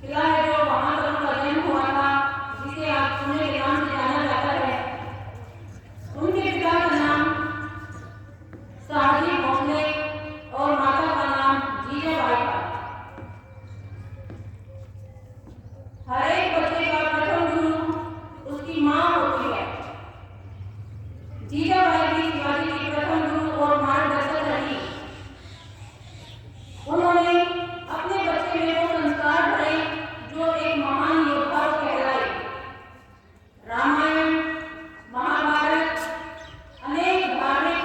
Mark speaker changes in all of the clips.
Speaker 1: किला है जो वहां पर उनका जन्म हुआ था, जिसे आज पुणे के नाम से जाना जाता है। उनके पिता का नाम शहाजी भोसले और माता का नाम जीजाबाई था। हर एक बच्चे का प्रथम गुरु उसकी माँ होती है। जीजाबाई भी शिवाजी की प्रथम गुरु और मार्गदर्शक रही। उन्होंने अपने बच्चे में वो संस्कार भरे जो एक महान योद्धा को कहलाए। रामायण, महाभारत, अनेक धार्मिक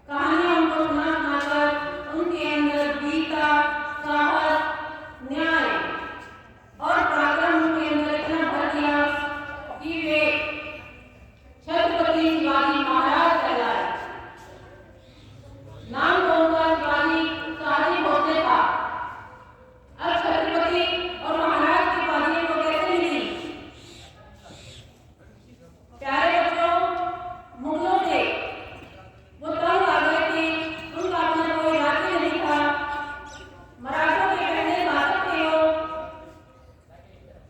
Speaker 1: कहानियां उनको सुना सुनाकर उनके अंदर वीरता, साहस, न्याय और पराक्रम उनके अंदर इतना भर दिया कि वे छत्रपति शिवाजी महाराज कहलाए। नाम तो उनका शिवाजी शहाजी भोसले था। अब छत्रपति और महाराज की उपाधियां को कैसे मिली? प्यारे बच्चों, मुगलों से वो तंग आ गए थे। उनका अपना कोई राज्य नहीं था। मराठों के पहले शासक थे वो।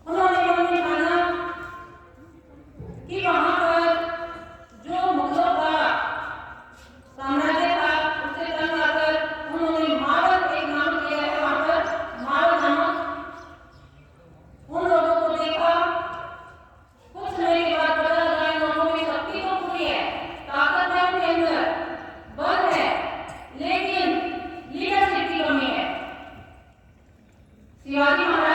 Speaker 1: उन्होंने माना कि वहां पर जो मुगलों का साम्राज्य था उससे तंग आकर उन्होंने मावल एक नाम दिया है। वहां पर मावल नामक उन लोगों को देखा। कुछ समय के बाद पता लगा इन लोगों में शक्ति तो पूरी है, ताकत है उनके अंदर, बल है, लेकिन लीडरशिप की कमी है। शिवाजी महाराज